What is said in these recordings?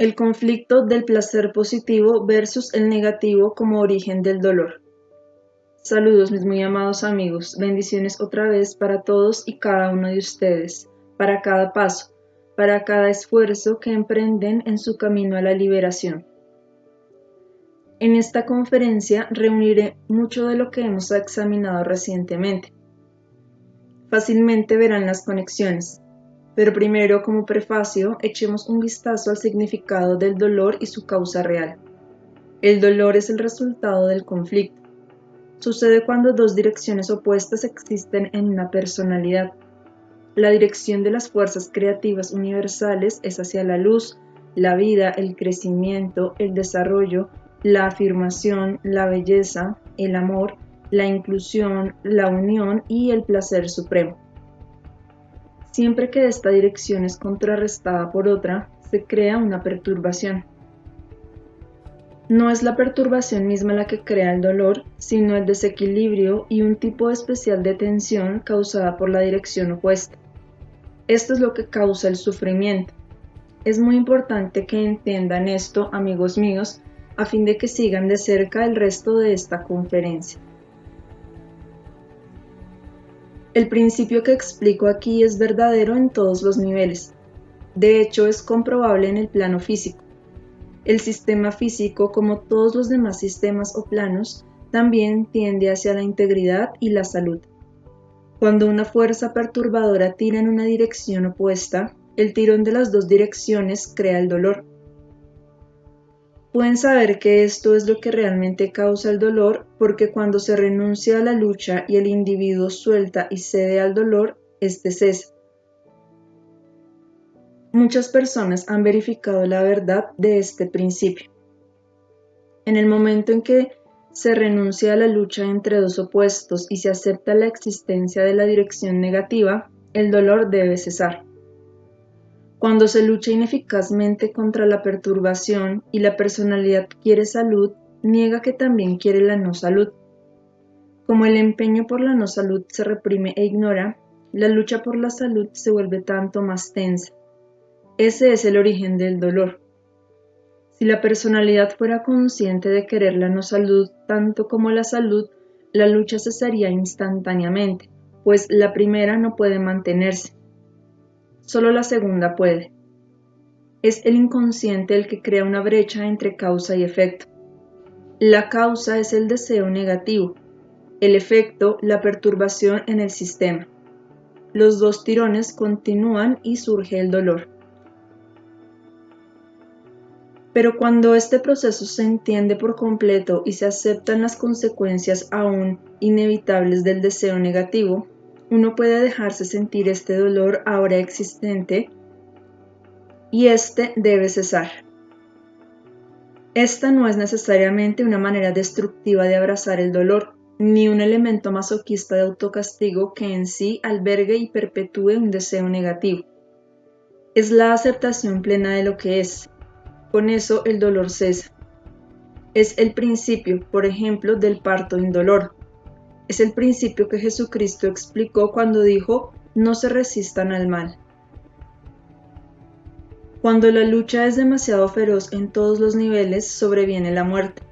El conflicto del placer positivo versus el negativo como origen del dolor. Saludos mis muy amados amigos, bendiciones otra vez para todos y cada uno de ustedes, para cada paso, para cada esfuerzo que emprenden en su camino a la liberación. En esta conferencia reuniré mucho de lo que hemos examinado recientemente. Fácilmente verán las conexiones. Pero primero, como prefacio, echemos un vistazo al significado del dolor y su causa real. El dolor es el resultado del conflicto. Sucede cuando dos direcciones opuestas existen en una personalidad. La dirección de las fuerzas creativas universales es hacia la luz, la vida, el crecimiento, el desarrollo, la afirmación, la belleza, el amor, la inclusión, la unión y el placer supremo. Siempre que esta dirección es contrarrestada por otra, se crea una perturbación. No es la perturbación misma la que crea el dolor, sino el desequilibrio y un tipo especial de tensión causada por la dirección opuesta. Esto es lo que causa el sufrimiento. Es muy importante que entiendan esto, amigos míos, a fin de que sigan de cerca el resto de esta conferencia. El principio que explico aquí es verdadero en todos los niveles. De hecho, es comprobable en el plano físico. El sistema físico, como todos los demás sistemas o planos, también tiende hacia la integridad y la salud. Cuando una fuerza perturbadora tira en una dirección opuesta, el tirón de las dos direcciones crea el dolor. Pueden saber que esto es lo que realmente causa el dolor porque cuando se renuncia a la lucha y el individuo suelta y cede al dolor, este cesa. Muchas personas han verificado la verdad de este principio. En el momento en que se renuncia a la lucha entre dos opuestos y se acepta la existencia de la dirección negativa, el dolor debe cesar. Cuando se lucha ineficazmente contra la perturbación y la personalidad quiere salud, niega que también quiere la no salud. Como el empeño por la no salud se reprime e ignora, la lucha por la salud se vuelve tanto más tensa. Ese es el origen del dolor. Si la personalidad fuera consciente de querer la no salud tanto como la salud, la lucha cesaría instantáneamente, pues la primera no puede mantenerse. Solo la segunda puede. Es el inconsciente el que crea una brecha entre causa y efecto. La causa es el deseo negativo, el efecto, la perturbación en el sistema. Los dos tirones continúan y surge el dolor. Pero cuando este proceso se entiende por completo y se aceptan las consecuencias aún inevitables del deseo negativo, uno puede dejarse sentir este dolor ahora existente y este debe cesar. Esta no es necesariamente una manera destructiva de abrazar el dolor, ni un elemento masoquista de autocastigo que en sí albergue y perpetúe un deseo negativo. Es la aceptación plena de lo que es. Con eso el dolor cesa. Es el principio, por ejemplo, del parto indoloro. Es el principio que Jesucristo explicó cuando dijo, no se resistan al mal. Cuando la lucha es demasiado feroz en todos los niveles, sobreviene la muerte.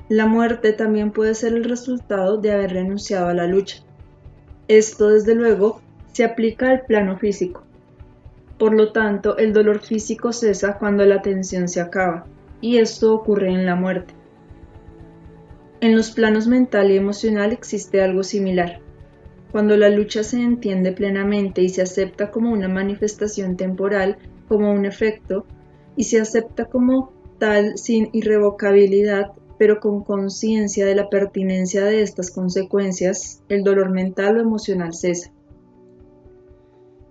La muerte también puede ser el resultado de haber renunciado a la lucha. Esto, desde luego, se aplica al plano físico. Por lo tanto, el dolor físico cesa cuando la tensión se acaba, y esto ocurre en la muerte. En los planos mental y emocional existe algo similar. Cuando la lucha se entiende plenamente y se acepta como una manifestación temporal, como un efecto, y se acepta como tal sin irrevocabilidad, pero con conciencia de la pertinencia de estas consecuencias, el dolor mental o emocional cesa.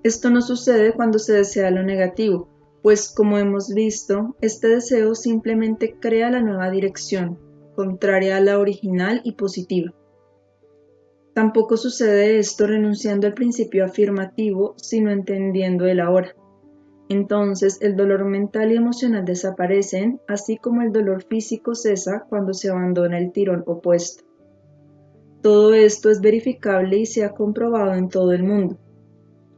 Esto no sucede cuando se desea lo negativo, pues como hemos visto, este deseo simplemente crea la nueva dirección, contraria a la original y positiva. Tampoco sucede esto renunciando al principio afirmativo, sino entendiendo el ahora. Entonces el dolor mental y emocional desaparecen, así como el dolor físico cesa cuando se abandona el tirón opuesto. Todo esto es verificable y se ha comprobado en todo el mundo.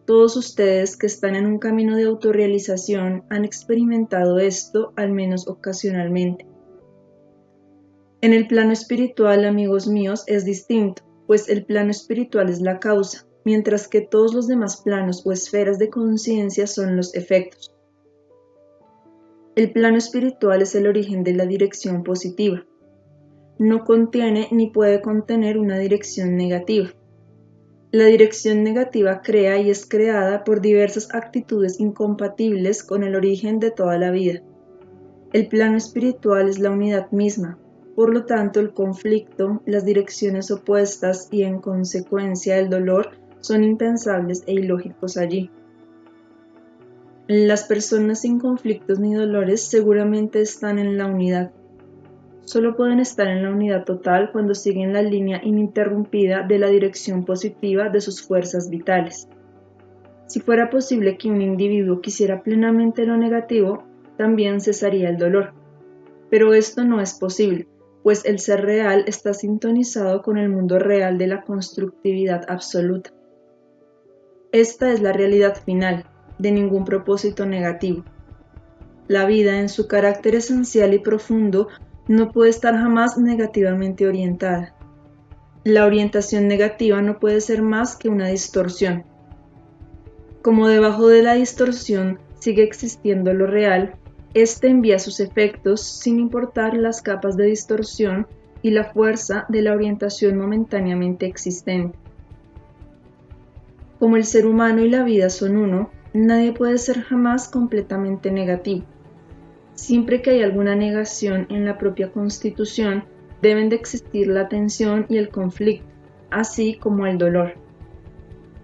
Todos ustedes que están en un camino de autorrealización han experimentado esto al menos ocasionalmente. En el plano espiritual, amigos míos, es distinto, pues el plano espiritual es la causa, mientras que todos los demás planos o esferas de conciencia son los efectos. El plano espiritual es el origen de la dirección positiva. No contiene ni puede contener una dirección negativa. La dirección negativa crea y es creada por diversas actitudes incompatibles con el origen de toda la vida. El plano espiritual es la unidad misma, por lo tanto el conflicto, las direcciones opuestas y en consecuencia el dolor son impensables e ilógicos allí. Las personas sin conflictos ni dolores seguramente están en la unidad. Solo pueden estar en la unidad total cuando siguen la línea ininterrumpida de la dirección positiva de sus fuerzas vitales. Si fuera posible que un individuo quisiera plenamente lo negativo, también cesaría el dolor. Pero esto no es posible, pues el ser real está sintonizado con el mundo real de la constructividad absoluta. Esta es la realidad final, de ningún propósito negativo. La vida, en su carácter esencial y profundo, no puede estar jamás negativamente orientada. La orientación negativa no puede ser más que una distorsión. Como debajo de la distorsión sigue existiendo lo real, éste envía sus efectos sin importar las capas de distorsión y la fuerza de la orientación momentáneamente existente. Como el ser humano y la vida son uno, nadie puede ser jamás completamente negativo. Siempre que hay alguna negación en la propia constitución, deben de existir la tensión y el conflicto, así como el dolor.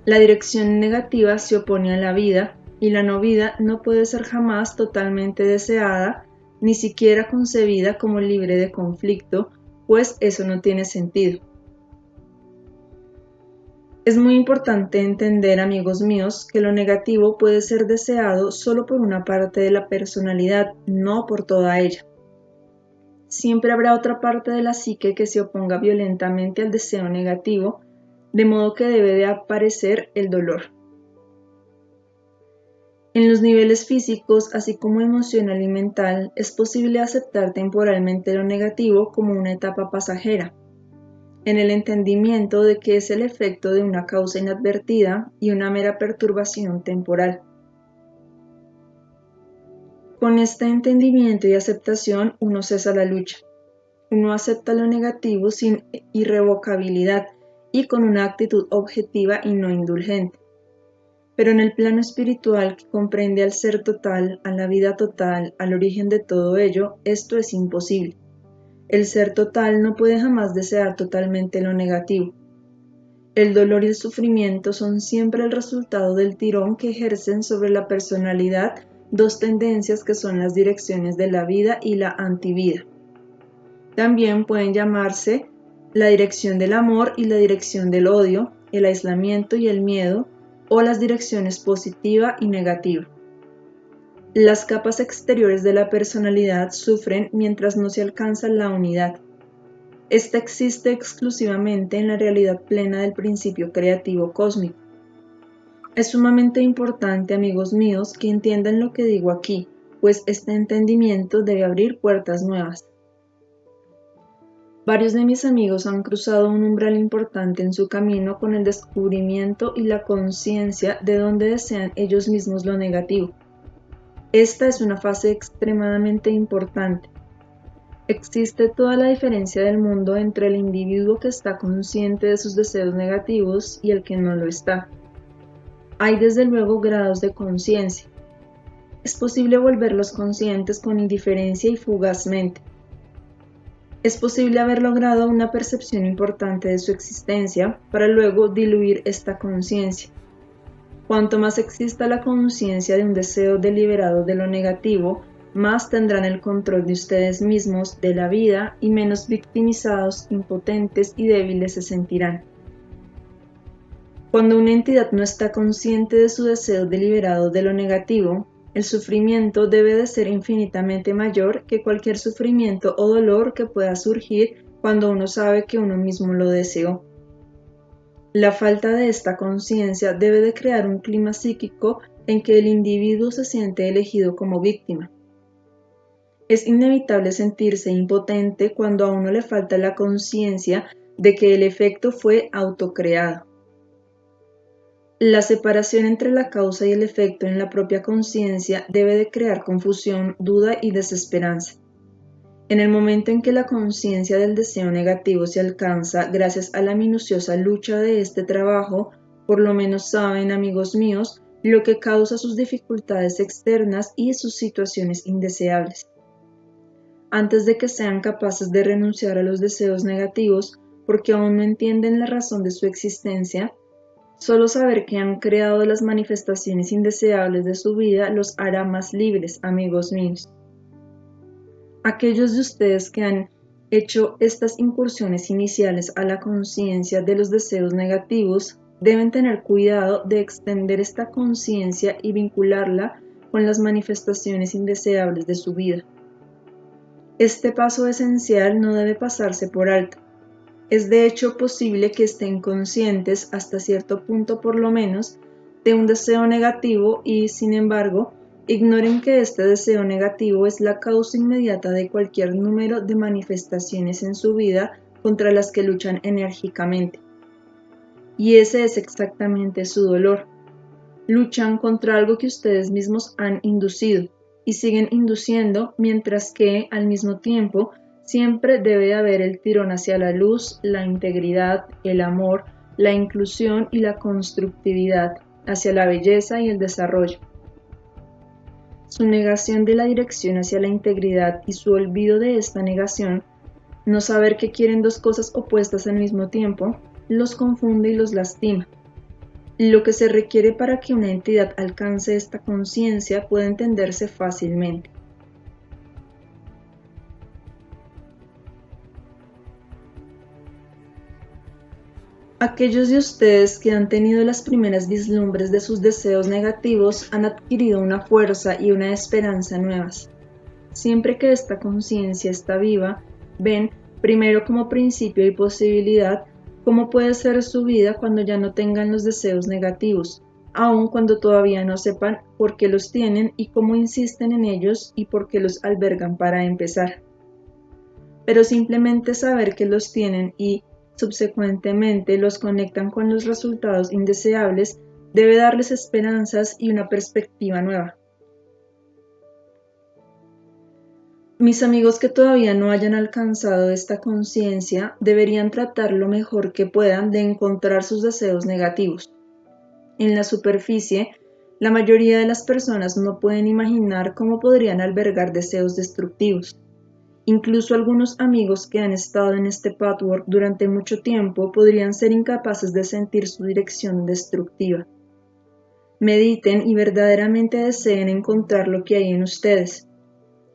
La dirección negativa se opone a la vida, y la no vida no puede ser jamás totalmente deseada, ni siquiera concebida como libre de conflicto, pues eso no tiene sentido. Es muy importante entender, amigos míos, que lo negativo puede ser deseado solo por una parte de la personalidad, no por toda ella. Siempre habrá otra parte de la psique que se oponga violentamente al deseo negativo, de modo que debe de aparecer el dolor. En los niveles físicos, así como emocional y mental, es posible aceptar temporalmente lo negativo como una etapa pasajera, en el entendimiento de que es el efecto de una causa inadvertida y una mera perturbación temporal. Con este entendimiento y aceptación uno cesa la lucha. Uno acepta lo negativo sin irrevocabilidad y con una actitud objetiva y no indulgente. Pero en el plano espiritual que comprende al ser total, a la vida total, al origen de todo ello, esto es imposible. El ser total no puede jamás desear totalmente lo negativo. El dolor y el sufrimiento son siempre el resultado del tirón que ejercen sobre la personalidad dos tendencias que son las direcciones de la vida y la antivida. También pueden llamarse la dirección del amor y la dirección del odio, el aislamiento y el miedo, o las direcciones positiva y negativa. Las capas exteriores de la personalidad sufren mientras no se alcanza la unidad. Esta existe exclusivamente en la realidad plena del principio creativo cósmico. Es sumamente importante, amigos míos, que entiendan lo que digo aquí, pues este entendimiento debe abrir puertas nuevas. Varios de mis amigos han cruzado un umbral importante en su camino con el descubrimiento y la conciencia de dónde desean ellos mismos lo negativo. Esta es una fase extremadamente importante. Existe toda la diferencia del mundo entre el individuo que está consciente de sus deseos negativos y el que no lo está. Hay desde luego grados de conciencia. Es posible volverlos conscientes con indiferencia y fugazmente. Es posible haber logrado una percepción importante de su existencia para luego diluir esta conciencia. Cuanto más exista la conciencia de un deseo deliberado de lo negativo, más tendrán el control de ustedes mismos, de la vida, y menos victimizados, impotentes y débiles se sentirán. Cuando una entidad no está consciente de su deseo deliberado de lo negativo, el sufrimiento debe de ser infinitamente mayor que cualquier sufrimiento o dolor que pueda surgir cuando uno sabe que uno mismo lo deseó. La falta de esta conciencia debe de crear un clima psíquico en que el individuo se siente elegido como víctima. Es inevitable sentirse impotente cuando a uno le falta la conciencia de que el efecto fue autocreado. La separación entre la causa y el efecto en la propia conciencia debe de crear confusión, duda y desesperanza. En el momento en que la conciencia del deseo negativo se alcanza gracias a la minuciosa lucha de este trabajo, por lo menos saben, amigos míos, lo que causa sus dificultades externas y sus situaciones indeseables. Antes de que sean capaces de renunciar a los deseos negativos, porque aún no entienden la razón de su existencia, solo saber que han creado las manifestaciones indeseables de su vida los hará más libres, amigos míos. Aquellos de ustedes que han hecho estas incursiones iniciales a la conciencia de los deseos negativos deben tener cuidado de extender esta conciencia y vincularla con las manifestaciones indeseables de su vida. Este paso esencial no debe pasarse por alto. Es de hecho posible que estén conscientes, hasta cierto punto por lo menos, de un deseo negativo y, sin embargo, ignoren que este deseo negativo es la causa inmediata de cualquier número de manifestaciones en su vida contra las que luchan enérgicamente. Y ese es exactamente su dolor. Luchan contra algo que ustedes mismos han inducido y siguen induciendo, mientras que, al mismo tiempo, siempre debe haber el tirón hacia la luz, la integridad, el amor, la inclusión y la constructividad, hacia la belleza y el desarrollo. Su negación de la dirección hacia la integridad y su olvido de esta negación, no saber que quieren dos cosas opuestas al mismo tiempo, los confunde y los lastima. Lo que se requiere para que una entidad alcance esta conciencia puede entenderse fácilmente. Aquellos de ustedes que han tenido las primeras vislumbres de sus deseos negativos han adquirido una fuerza y una esperanza nuevas. Siempre que esta conciencia está viva, ven, primero como principio y posibilidad, cómo puede ser su vida cuando ya no tengan los deseos negativos, aun cuando todavía no sepan por qué los tienen y cómo insisten en ellos y por qué los albergan para empezar. Pero simplemente saber que los tienen y, subsecuentemente, los conectan con los resultados indeseables debe darles esperanzas y una perspectiva nueva. Mis amigos que todavía no hayan alcanzado esta conciencia deberían tratar lo mejor que puedan de encontrar sus deseos negativos. En la superficie, la mayoría de las personas no pueden imaginar cómo podrían albergar deseos destructivos. Incluso algunos amigos que han estado en este patchwork durante mucho tiempo podrían ser incapaces de sentir su dirección destructiva. Mediten y verdaderamente deseen encontrar lo que hay en ustedes.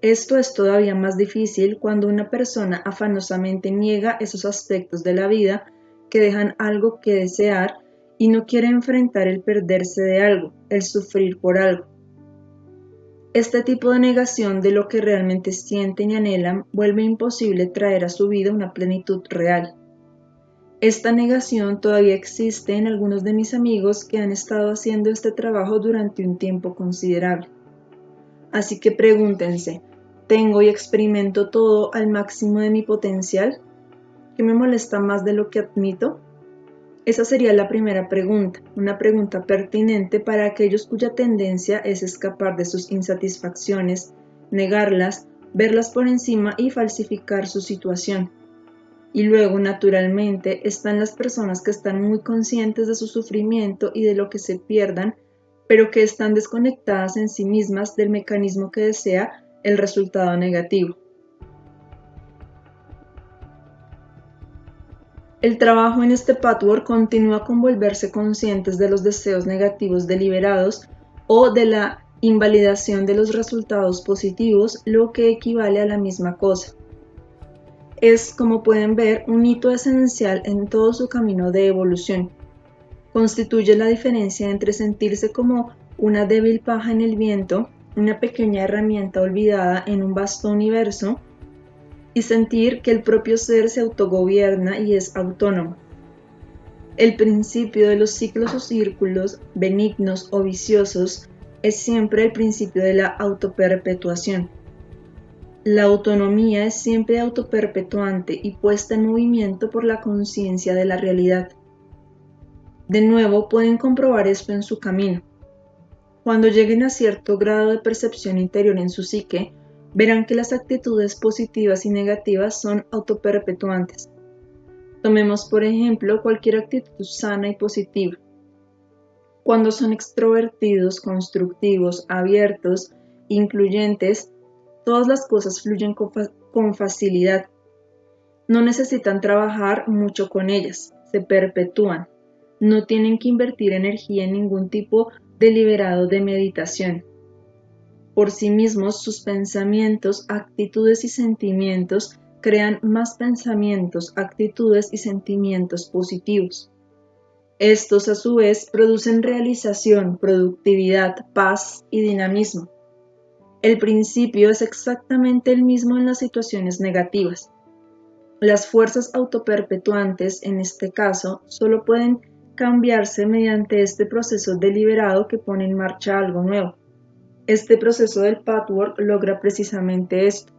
Esto es todavía más difícil cuando una persona afanosamente niega esos aspectos de la vida que dejan algo que desear y no quiere enfrentar el perderse de algo, el sufrir por algo. Este tipo de negación de lo que realmente sienten y anhelan vuelve imposible traer a su vida una plenitud real. Esta negación todavía existe en algunos de mis amigos que han estado haciendo este trabajo durante un tiempo considerable. Así que pregúntense, ¿tengo y experimento todo al máximo de mi potencial? ¿Qué me molesta más de lo que admito? Esa sería la primera pregunta, una pregunta pertinente para aquellos cuya tendencia es escapar de sus insatisfacciones, negarlas, verlas por encima y falsificar su situación. Y luego, naturalmente, están las personas que están muy conscientes de su sufrimiento y de lo que se pierdan, pero que están desconectadas en sí mismas del mecanismo que desea el resultado negativo. El trabajo en este patchwork continúa con volverse conscientes de los deseos negativos deliberados o de la invalidación de los resultados positivos, lo que equivale a la misma cosa. Es, como pueden ver, un hito esencial en todo su camino de evolución. Constituye la diferencia entre sentirse como una débil paja en el viento, una pequeña herramienta olvidada en un vasto universo, y sentir que el propio ser se autogobierna y es autónomo. El principio de los ciclos o círculos, benignos o viciosos, es siempre el principio de la autoperpetuación. La autonomía es siempre autoperpetuante y puesta en movimiento por la conciencia de la realidad. De nuevo, pueden comprobar esto en su camino. Cuando lleguen a cierto grado de percepción interior en su psique, verán que las actitudes positivas y negativas son autoperpetuantes. Tomemos, por ejemplo, cualquier actitud sana y positiva. Cuando son extrovertidos, constructivos, abiertos, incluyentes, todas las cosas fluyen con facilidad. No necesitan trabajar mucho con ellas, se perpetúan. No tienen que invertir energía en ningún tipo deliberado de meditación. Por sí mismos, sus pensamientos, actitudes y sentimientos crean más pensamientos, actitudes y sentimientos positivos. Estos, a su vez, producen realización, productividad, paz y dinamismo. El principio es exactamente el mismo en las situaciones negativas. Las fuerzas autoperpetuantes, en este caso, solo pueden cambiarse mediante este proceso deliberado que pone en marcha algo nuevo. Este proceso del patchwork logra precisamente esto.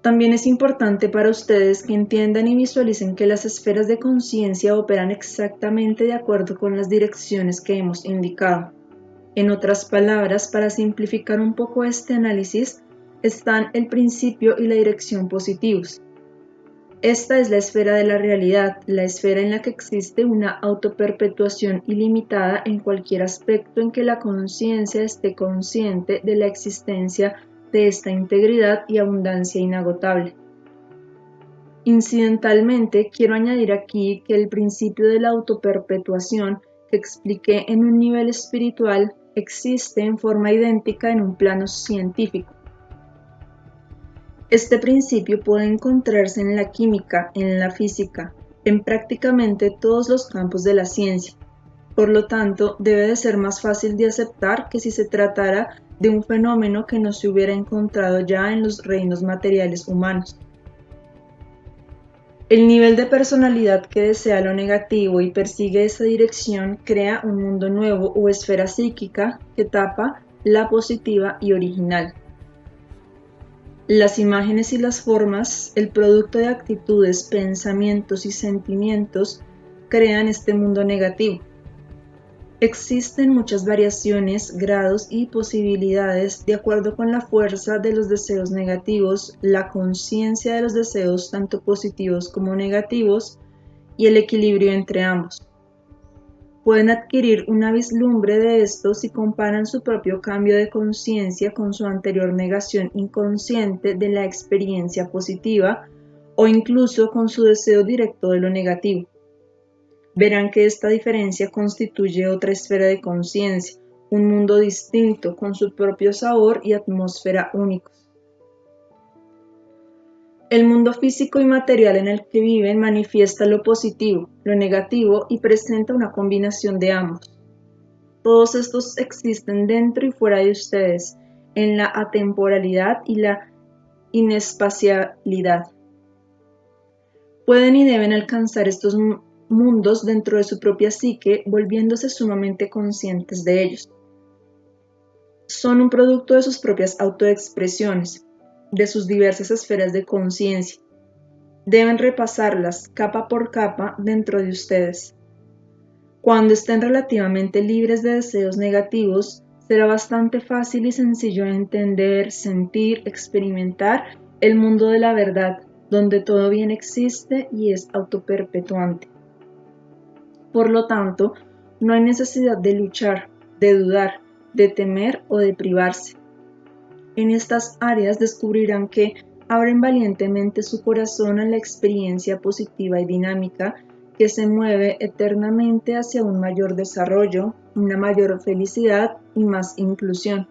También es importante para ustedes que entiendan y visualicen que las esferas de conciencia operan exactamente de acuerdo con las direcciones que hemos indicado. En otras palabras, para simplificar un poco este análisis, están el principio y la dirección positivos. Esta es la esfera de la realidad, la esfera en la que existe una autoperpetuación ilimitada en cualquier aspecto en que la conciencia esté consciente de la existencia de esta integridad y abundancia inagotable. Incidentalmente, quiero añadir aquí que el principio de la autoperpetuación que expliqué en un nivel espiritual existe en forma idéntica en un plano científico. Este principio puede encontrarse en la química, en la física, en prácticamente todos los campos de la ciencia. Por lo tanto, debe de ser más fácil de aceptar que si se tratara de un fenómeno que no se hubiera encontrado ya en los reinos materiales humanos. El nivel de personalidad que desea lo negativo y persigue esa dirección crea un mundo nuevo o esfera psíquica que tapa la positiva y original. Las imágenes y las formas, el producto de actitudes, pensamientos y sentimientos, crean este mundo negativo. Existen muchas variaciones, grados y posibilidades de acuerdo con la fuerza de los deseos negativos, la conciencia de los deseos tanto positivos como negativos y el equilibrio entre ambos. Pueden adquirir una vislumbre de esto si comparan su propio cambio de conciencia con su anterior negación inconsciente de la experiencia positiva o incluso con su deseo directo de lo negativo. Verán que esta diferencia constituye otra esfera de conciencia, un mundo distinto con su propio sabor y atmósfera únicos. El mundo físico y material en el que viven manifiesta lo positivo, lo negativo y presenta una combinación de ambos. Todos estos existen dentro y fuera de ustedes, en la atemporalidad y la inespacialidad. Pueden y deben alcanzar estos mundos dentro de su propia psique, volviéndose sumamente conscientes de ellos. Son un producto de sus propias autoexpresiones, de sus diversas esferas de conciencia. Deben repasarlas capa por capa dentro de ustedes. Cuando estén relativamente libres de deseos negativos, será bastante fácil y sencillo entender, sentir, experimentar el mundo de la verdad, donde todo bien existe y es autoperpetuante. Por lo tanto, no hay necesidad de luchar, de dudar, de temer o de privarse. En estas áreas descubrirán que abren valientemente su corazón a la experiencia positiva y dinámica que se mueve eternamente hacia un mayor desarrollo, una mayor felicidad y más inclusión.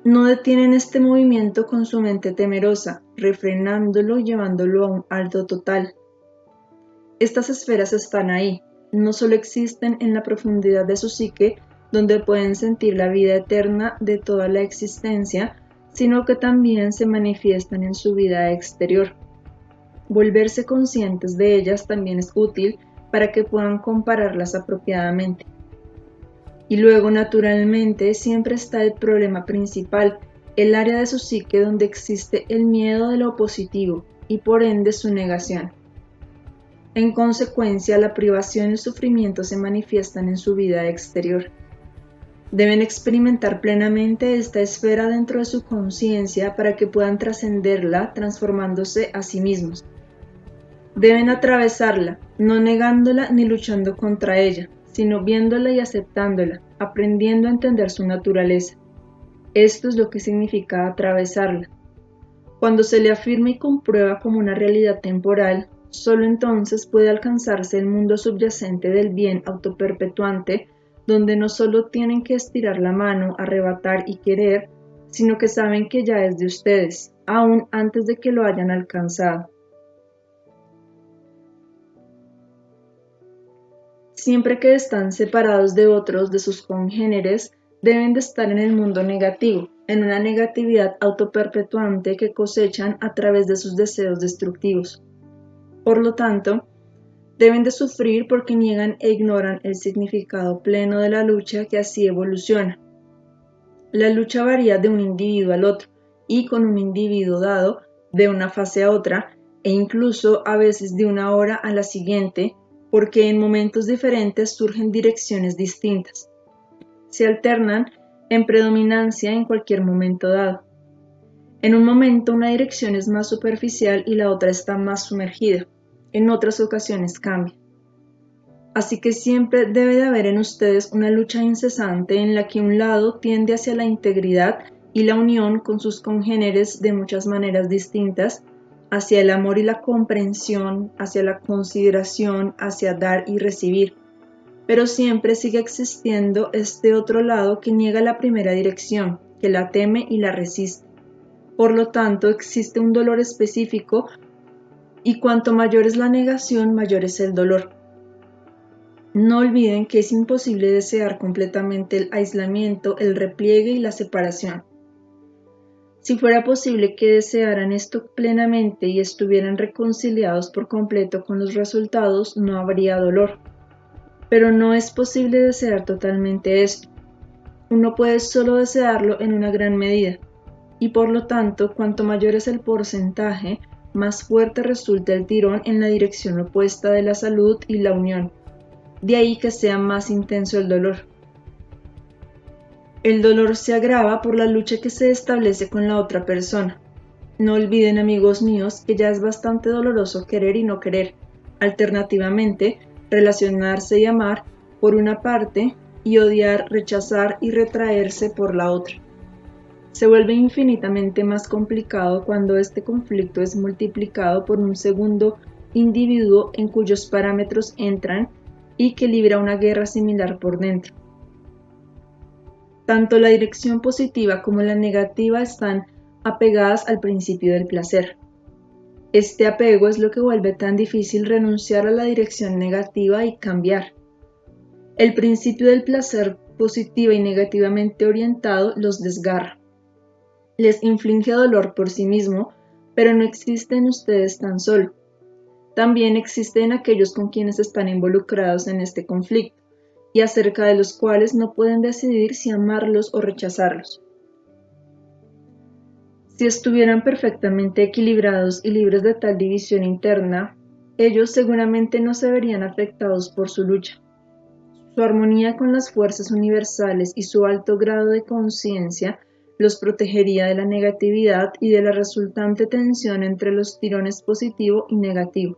No detienen este movimiento con su mente temerosa, refrenándolo y llevándolo a un alto total. Estas esferas están ahí, no solo existen en la profundidad de su psique, donde pueden sentir la vida eterna de toda la existencia, sino que también se manifiestan en su vida exterior. volverse conscientes de ellas también es útil para que puedan compararlas apropiadamente. Y luego, naturalmente, siempre está el problema principal, el área de su psique donde existe el miedo de lo positivo y por ende su negación. En consecuencia, la privación y el sufrimiento se manifiestan en su vida exterior. Deben experimentar plenamente esta esfera dentro de su conciencia para que puedan trascenderla transformándose a sí mismos. Deben atravesarla, no negándola ni luchando contra ella, sino viéndola y aceptándola, aprendiendo a entender su naturaleza. Esto es lo que significa atravesarla. Cuando se le afirma y comprueba como una realidad temporal, solo entonces puede alcanzarse el mundo subyacente del bien autoperpetuante, donde no solo tienen que estirar la mano, arrebatar y querer, sino que saben que ya es de ustedes, aún antes de que lo hayan alcanzado. Siempre que están separados de otros, de sus congéneres, deben de estar en el mundo negativo, en una negatividad autoperpetuante que cosechan a través de sus deseos destructivos. Por lo tanto, deben de sufrir porque niegan e ignoran el significado pleno de la lucha que así evoluciona. La lucha varía de un individuo al otro y con un individuo dado de una fase a otra e incluso a veces de una hora a la siguiente, porque en momentos diferentes surgen direcciones distintas. Se alternan en predominancia en cualquier momento dado. En un momento una dirección es más superficial y la otra está más sumergida. En otras ocasiones cambia. Así que siempre debe de haber en ustedes una lucha incesante en la que un lado tiende hacia la integridad y la unión con sus congéneres de muchas maneras distintas, hacia el amor y la comprensión, hacia la consideración, hacia dar y recibir. Pero siempre sigue existiendo este otro lado que niega la primera dirección, que la teme y la resiste. Por lo tanto, existe un dolor específico y cuanto mayor es la negación, mayor es el dolor. No olviden que es imposible desear completamente el aislamiento, el repliegue y la separación. Si fuera posible que desearan esto plenamente y estuvieran reconciliados por completo con los resultados, no habría dolor. Pero no es posible desear totalmente esto. Uno puede solo desearlo en una gran medida, y por lo tanto, cuanto mayor es el porcentaje, más fuerte resulta el tirón en la dirección opuesta de la salud y la unión. De ahí que sea más intenso el dolor. El dolor se agrava por la lucha que se establece con la otra persona. No olviden, amigos míos, que ya es bastante doloroso querer y no querer. Alternativamente, relacionarse y amar por una parte y odiar, rechazar y retraerse por la otra. Se vuelve infinitamente más complicado cuando este conflicto es multiplicado por un segundo individuo en cuyos parámetros entran y que libra una guerra similar por dentro. Tanto la dirección positiva como la negativa están apegadas al principio del placer. Este apego es lo que vuelve tan difícil renunciar a la dirección negativa y cambiar. El principio del placer positiva y negativamente orientado los desgarra. Les inflige dolor por sí mismo, pero no existe en ustedes tan solo. También existe en aquellos con quienes están involucrados en este conflicto, y acerca de los cuales no pueden decidir si amarlos o rechazarlos. Si estuvieran perfectamente equilibrados y libres de tal división interna, ellos seguramente no se verían afectados por su lucha. Su armonía con las fuerzas universales y su alto grado de conciencia los protegería de la negatividad y de la resultante tensión entre los tirones positivo y negativo.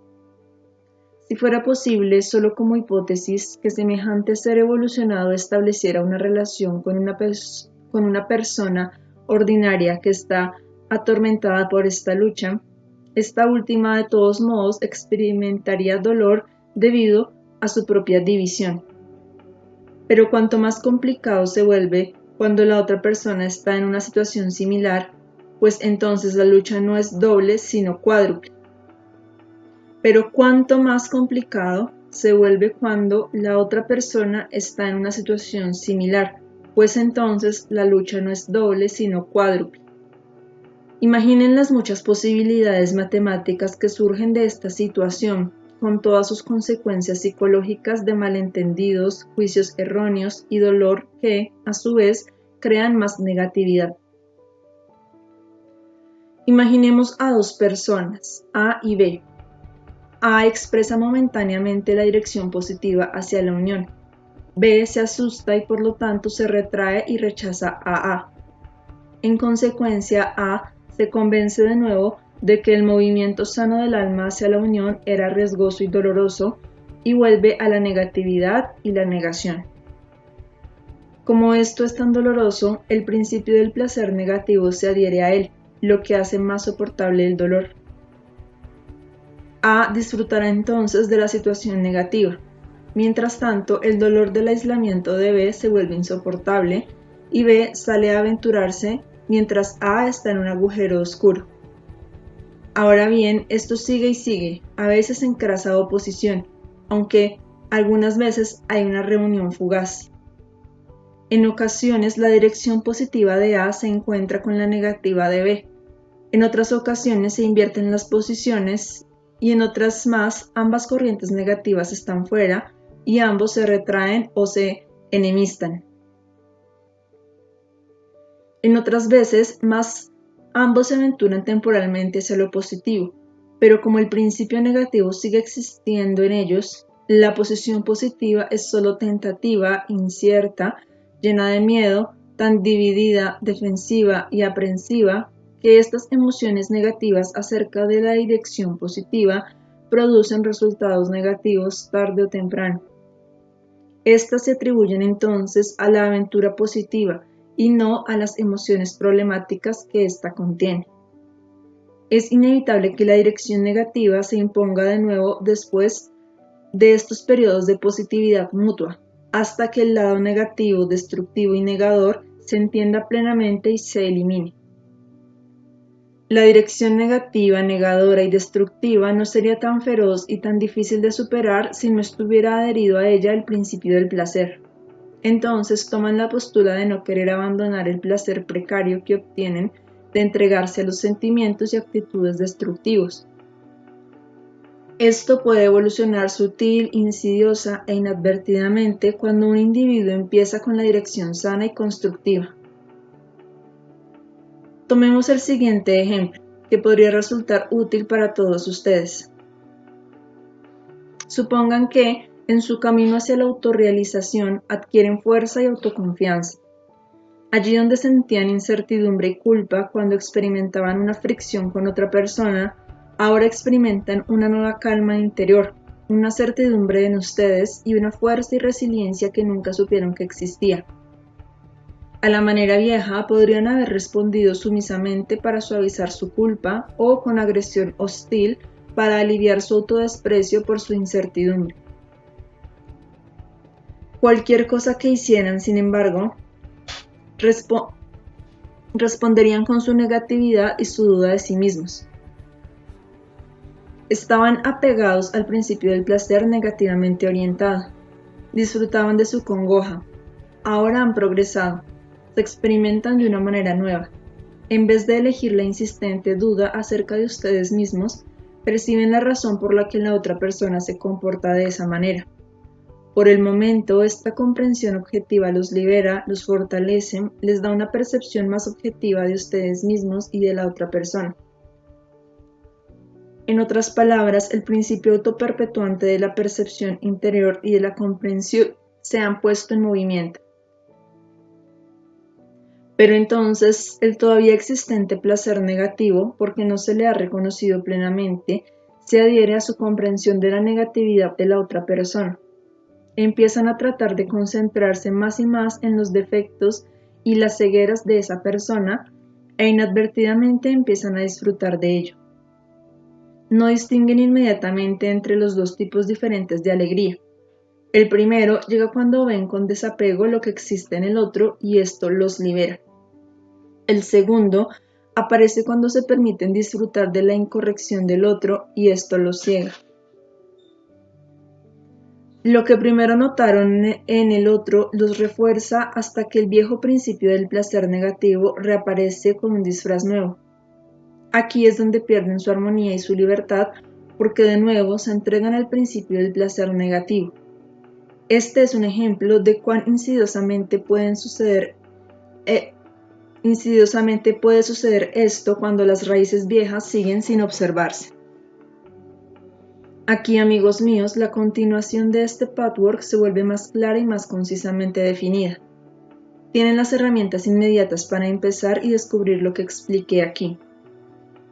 Si fuera posible, solo como hipótesis, que semejante ser evolucionado estableciera una relación con una persona ordinaria que está atormentada por esta lucha, esta última de todos modos experimentaría dolor debido a su propia división. Pero cuanto más complicado se vuelve cuando la otra persona está en una situación similar, pues entonces la lucha no es doble sino cuádruple. Pero cuanto más complicado se vuelve cuando la otra persona está en una situación similar, pues entonces la lucha no es doble sino cuádruple. Imaginen las muchas posibilidades matemáticas que surgen de esta situación, con todas sus consecuencias psicológicas de malentendidos, juicios erróneos y dolor que, a su vez, crean más negatividad. Imaginemos a dos personas, A y B. A expresa momentáneamente la dirección positiva hacia la unión. B se asusta y por lo tanto se retrae y rechaza a A. En consecuencia, A se convence de nuevo de que el movimiento sano del alma hacia la unión era riesgoso y doloroso y vuelve a la negatividad y la negación. Como esto es tan doloroso, el principio del placer negativo se adhiere a él, lo que hace más soportable el dolor. A disfrutará entonces de la situación negativa. Mientras tanto, el dolor del aislamiento de B se vuelve insoportable y B sale a aventurarse mientras A está en un agujero oscuro. Ahora bien, esto sigue y sigue, a veces en crasa oposición, aunque algunas veces hay una reunión fugaz. En ocasiones la dirección positiva de A se encuentra con la negativa de B. En otras ocasiones se invierten las posiciones y en otras más ambas corrientes negativas están fuera y ambos se retraen o se enemistan. En otras veces más ambos se aventuran temporalmente hacia lo positivo, pero como el principio negativo sigue existiendo en ellos, la posición positiva es solo tentativa, incierta, llena de miedo, tan dividida, defensiva y aprensiva, que estas emociones negativas acerca de la dirección positiva producen resultados negativos tarde o temprano. Estas se atribuyen entonces a la aventura positiva y no a las emociones problemáticas que ésta contiene. Es inevitable que la dirección negativa se imponga de nuevo después de estos periodos de positividad mutua, hasta que el lado negativo, destructivo y negador se entienda plenamente y se elimine. La dirección negativa, negadora y destructiva no sería tan feroz y tan difícil de superar si no estuviera adherido a ella el principio del placer. Entonces toman la postura de no querer abandonar el placer precario que obtienen de entregarse a los sentimientos y actitudes destructivos. Esto puede evolucionar sutil, insidiosa e inadvertidamente cuando un individuo empieza con la dirección sana y constructiva. Tomemos el siguiente ejemplo, que podría resultar útil para todos ustedes. Supongan que, en su camino hacia la autorrealización, adquieren fuerza y autoconfianza. Allí donde sentían incertidumbre y culpa cuando experimentaban una fricción con otra persona, ahora experimentan una nueva calma interior, una certidumbre en ustedes y una fuerza y resiliencia que nunca supieron que existía. A la manera vieja podrían haber respondido sumisamente para suavizar su culpa o con agresión hostil para aliviar su autodesprecio por su incertidumbre. Cualquier cosa que hicieran, sin embargo, responderían con su negatividad y su duda de sí mismos. Estaban apegados al principio del placer negativamente orientado. Disfrutaban de su congoja. Ahora han progresado. Se experimentan de una manera nueva. En vez de elegir la insistente duda acerca de ustedes mismos, perciben la razón por la que la otra persona se comporta de esa manera. Por el momento, esta comprensión objetiva los libera, los fortalece, les da una percepción más objetiva de ustedes mismos y de la otra persona. En otras palabras, el principio autoperpetuante de la percepción interior y de la comprensión se han puesto en movimiento. Pero entonces, el todavía existente placer negativo, porque no se le ha reconocido plenamente, se adhiere a su comprensión de la negatividad de la otra persona. Empiezan a tratar de concentrarse más y más en los defectos y las cegueras de esa persona e inadvertidamente empiezan a disfrutar de ello. No distinguen inmediatamente entre los dos tipos diferentes de alegría. El primero llega cuando ven con desapego lo que existe en el otro y esto los libera. El segundo aparece cuando se permiten disfrutar de la incorrección del otro y esto los ciega. Lo que primero notaron en el otro los refuerza hasta que el viejo principio del placer negativo reaparece con un disfraz nuevo. Aquí es donde pierden su armonía y su libertad, porque de nuevo se entregan al principio del placer negativo. Este es un ejemplo de cuán insidiosamente puede suceder esto cuando las raíces viejas siguen sin observarse. Aquí, amigos míos, la continuación de este patchwork se vuelve más clara y más concisamente definida. Tienen las herramientas inmediatas para empezar y descubrir lo que expliqué aquí.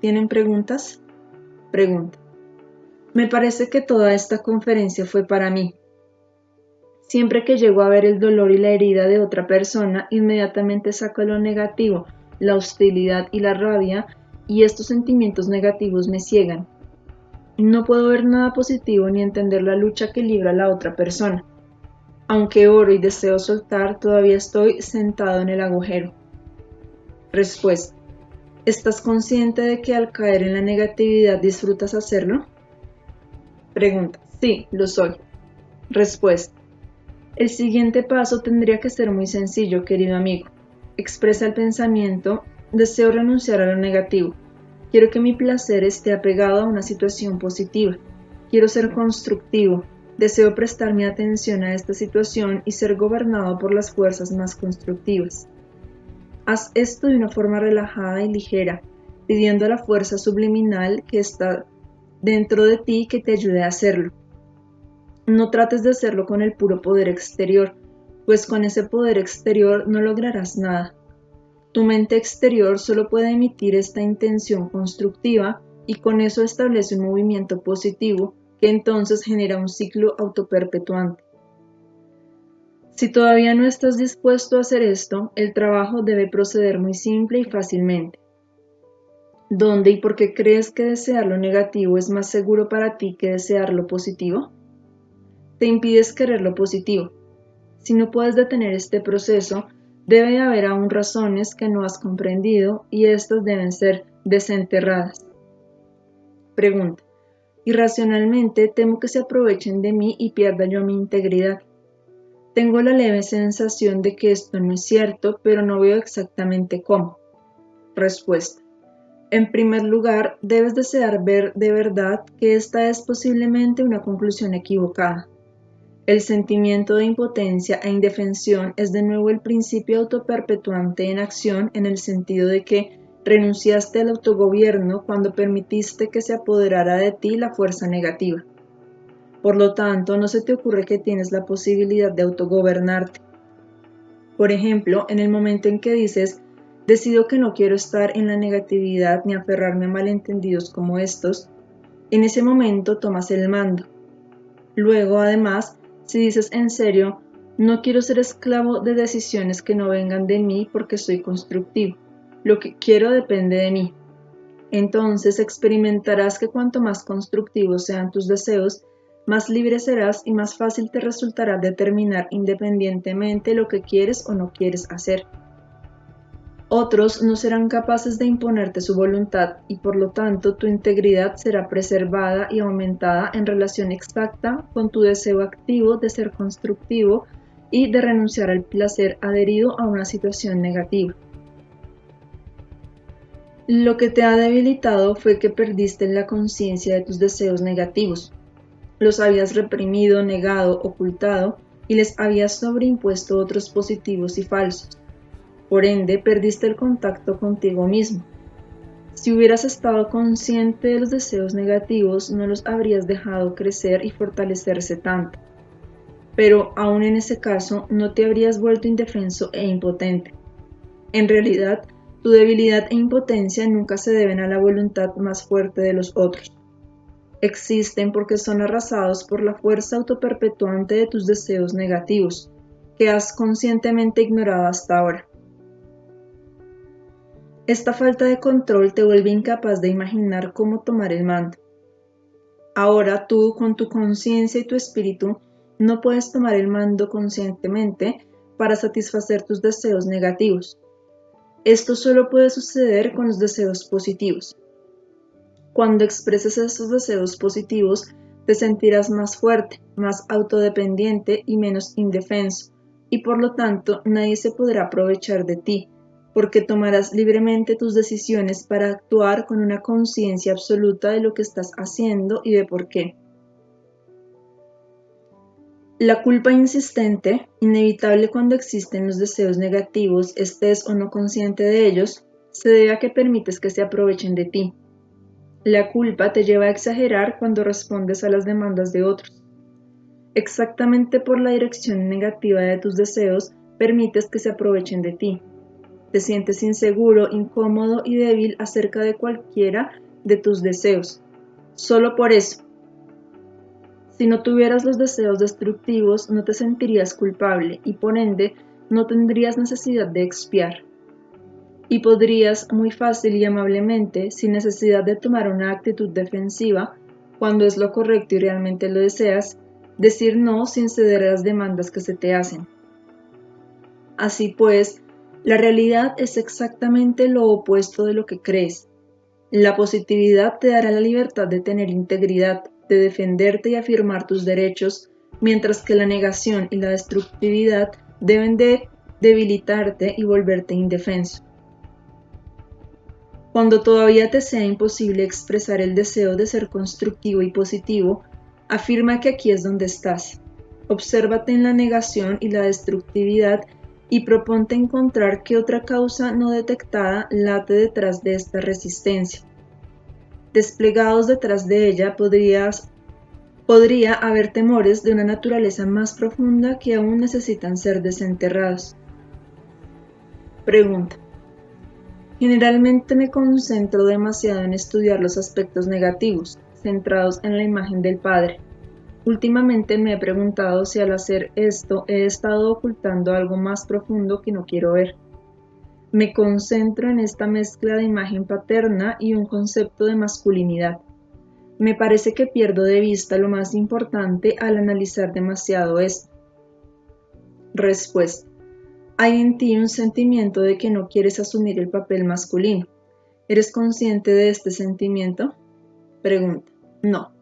¿Tienen preguntas? Pregunta. Me parece que toda esta conferencia fue para mí. Siempre que llego a ver el dolor y la herida de otra persona, inmediatamente saco lo negativo, la hostilidad y la rabia, y estos sentimientos negativos me ciegan. No puedo ver nada positivo ni entender la lucha que libra la otra persona. Aunque oro y deseo soltar, todavía estoy sentado en el agujero. Respuesta. ¿Estás consciente de que al caer en la negatividad disfrutas hacerlo? Pregunta. Sí, lo soy. Respuesta. El siguiente paso tendría que ser muy sencillo, querido amigo. Expresa el pensamiento: deseo renunciar a lo negativo. Quiero que mi placer esté apegado a una situación positiva. Quiero ser constructivo. Deseo prestar mi atención a esta situación y ser gobernado por las fuerzas más constructivas. Haz esto de una forma relajada y ligera, pidiendo a la fuerza subliminal que está dentro de ti que te ayude a hacerlo. No trates de hacerlo con el puro poder exterior, pues con ese poder exterior no lograrás nada. Tu mente exterior solo puede emitir esta intención constructiva y con eso establece un movimiento positivo que entonces genera un ciclo autoperpetuante. Si todavía no estás dispuesto a hacer esto, el trabajo debe proceder muy simple y fácilmente. ¿Dónde y por qué crees que desear lo negativo es más seguro para ti que desear lo positivo? Te impides querer lo positivo. Si no puedes detener este proceso, debe haber aún razones que no has comprendido y estas deben ser desenterradas. Pregunta. Irracionalmente temo que se aprovechen de mí y pierda yo mi integridad. Tengo la leve sensación de que esto no es cierto, pero no veo exactamente cómo. Respuesta. En primer lugar, debes desear ver de verdad que esta es posiblemente una conclusión equivocada. El sentimiento de impotencia e indefensión es de nuevo el principio autoperpetuante en acción, en el sentido de que renunciaste al autogobierno cuando permitiste que se apoderara de ti la fuerza negativa. Por lo tanto, no se te ocurre que tienes la posibilidad de autogobernarte. Por ejemplo, en el momento en que dices: decido que no quiero estar en la negatividad ni aferrarme a malentendidos como estos, en ese momento tomas el mando. Luego, además, si dices en serio: no quiero ser esclavo de decisiones que no vengan de mí porque soy constructivo, lo que quiero depende de mí, entonces experimentarás que cuanto más constructivos sean tus deseos, más libre serás y más fácil te resultará determinar independientemente lo que quieres o no quieres hacer. Otros no serán capaces de imponerte su voluntad y por lo tanto tu integridad será preservada y aumentada en relación exacta con tu deseo activo de ser constructivo y de renunciar al placer adherido a una situación negativa. Lo que te ha debilitado fue que perdiste la conciencia de tus deseos negativos. Los habías reprimido, negado, ocultado y les habías sobreimpuesto otros positivos y falsos. Por ende, perdiste el contacto contigo mismo. Si hubieras estado consciente de los deseos negativos, no los habrías dejado crecer y fortalecerse tanto. Pero, aún en ese caso, no te habrías vuelto indefenso e impotente. En realidad, tu debilidad e impotencia nunca se deben a la voluntad más fuerte de los otros. Existen porque son arrasados por la fuerza autoperpetuante de tus deseos negativos, que has conscientemente ignorado hasta ahora. Esta falta de control te vuelve incapaz de imaginar cómo tomar el mando. Ahora tú, con tu conciencia y tu espíritu, no puedes tomar el mando conscientemente para satisfacer tus deseos negativos. Esto solo puede suceder con los deseos positivos. Cuando expreses estos deseos positivos, te sentirás más fuerte, más autodependiente y menos indefenso, y por lo tanto nadie se podrá aprovechar de ti, porque tomarás libremente tus decisiones para actuar con una conciencia absoluta de lo que estás haciendo y de por qué. La culpa insistente, inevitable cuando existen los deseos negativos, estés o no consciente de ellos, se debe a que permites que se aprovechen de ti. La culpa te lleva a exagerar cuando respondes a las demandas de otros. Exactamente por la dirección negativa de tus deseos, permites que se aprovechen de ti. Te sientes inseguro, incómodo y débil acerca de cualquiera de tus deseos. Solo por eso. Si no tuvieras los deseos destructivos, no te sentirías culpable y por ende no tendrías necesidad de expiar. Y podrías muy fácil y amablemente, sin necesidad de tomar una actitud defensiva, cuando es lo correcto y realmente lo deseas, decir no sin ceder a las demandas que se te hacen. Así pues, la realidad es exactamente lo opuesto de lo que crees. La positividad te dará la libertad de tener integridad, de defenderte y afirmar tus derechos, mientras que la negación y la destructividad deben de debilitarte y volverte indefenso. Cuando todavía te sea imposible expresar el deseo de ser constructivo y positivo, afirma que aquí es donde estás. Obsérvate en la negación y la destructividad y proponte encontrar qué otra causa no detectada late detrás de esta resistencia. Desplegados detrás de ella podría haber temores de una naturaleza más profunda que aún necesitan ser desenterrados. Pregunta. Generalmente me concentro demasiado en estudiar los aspectos negativos, centrados en la imagen del Padre. Últimamente me he preguntado si al hacer esto he estado ocultando algo más profundo que no quiero ver. Me concentro en esta mezcla de imagen paterna y un concepto de masculinidad. Me parece que pierdo de vista lo más importante al analizar demasiado esto. Respuesta. Hay en ti un sentimiento de que no quieres asumir el papel masculino. ¿Eres consciente de este sentimiento? Pregunta. No.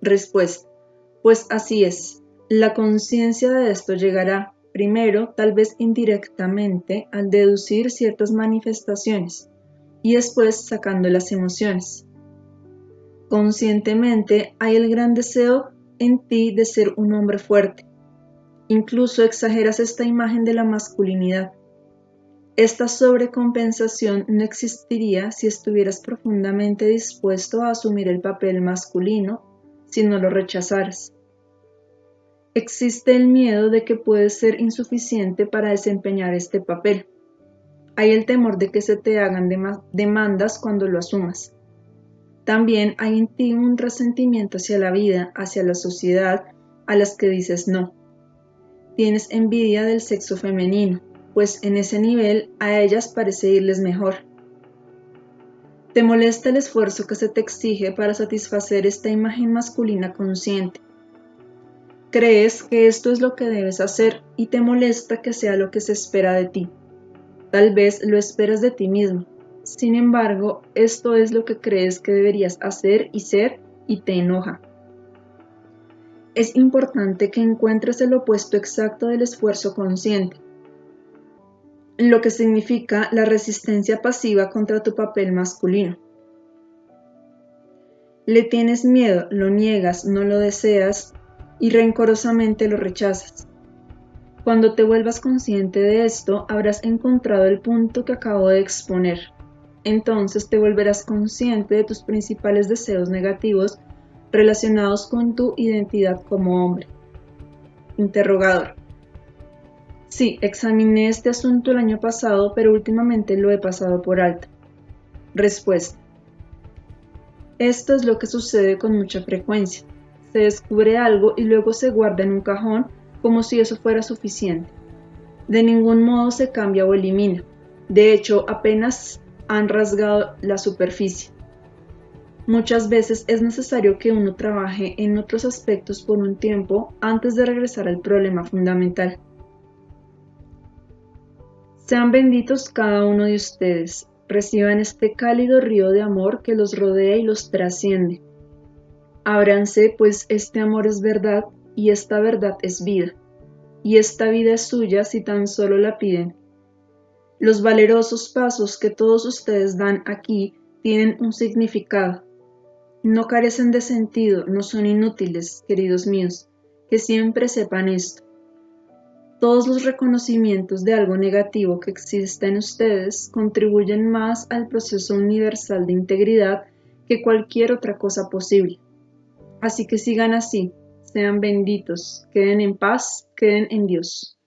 Respuesta. Pues así es. La conciencia de esto llegará, primero, tal vez indirectamente, al deducir ciertas manifestaciones, y después sacando las emociones. Conscientemente hay el gran deseo en ti de ser un hombre fuerte. Incluso exageras esta imagen de la masculinidad. Esta sobrecompensación no existiría si estuvieras profundamente dispuesto a asumir el papel masculino, si no lo rechazaras. Existe el miedo de que puedes ser insuficiente para desempeñar este papel. Hay el temor de que se te hagan demandas cuando lo asumas. También hay en ti un resentimiento hacia la vida, hacia la sociedad, a las que dices no. Tienes envidia del sexo femenino, pues en ese nivel a ellas parece irles mejor. Te molesta el esfuerzo que se te exige para satisfacer esta imagen masculina consciente. Crees que esto es lo que debes hacer y te molesta que sea lo que se espera de ti. Tal vez lo esperas de ti mismo. Sin embargo, esto es lo que crees que deberías hacer y ser y te enoja. Es importante que encuentres el opuesto exacto del esfuerzo consciente, lo que significa la resistencia pasiva contra tu papel masculino. Le tienes miedo, lo niegas, no lo deseas y rencorosamente lo rechazas. Cuando te vuelvas consciente de esto, habrás encontrado el punto que acabo de exponer. Entonces te volverás consciente de tus principales deseos negativos relacionados con tu identidad como hombre. Interrogador. Sí, examiné este asunto el año pasado, pero últimamente lo he pasado por alto. Respuesta. Esto es lo que sucede con mucha frecuencia. Se descubre algo y luego se guarda en un cajón como si eso fuera suficiente. De ningún modo se cambia o elimina. De hecho, apenas han rasgado la superficie. Muchas veces es necesario que uno trabaje en otros aspectos por un tiempo antes de regresar al problema fundamental. Sean benditos cada uno de ustedes. Reciban este cálido río de amor que los rodea y los trasciende. Ábranse, pues este amor es verdad y esta verdad es vida. Y esta vida es suya si tan solo la piden. Los valerosos pasos que todos ustedes dan aquí tienen un significado. No carecen de sentido, no son inútiles, queridos míos, que siempre sepan esto. Todos los reconocimientos de algo negativo que exista en ustedes contribuyen más al proceso universal de integridad que cualquier otra cosa posible. Así que sigan así, sean benditos, queden en paz, queden en Dios.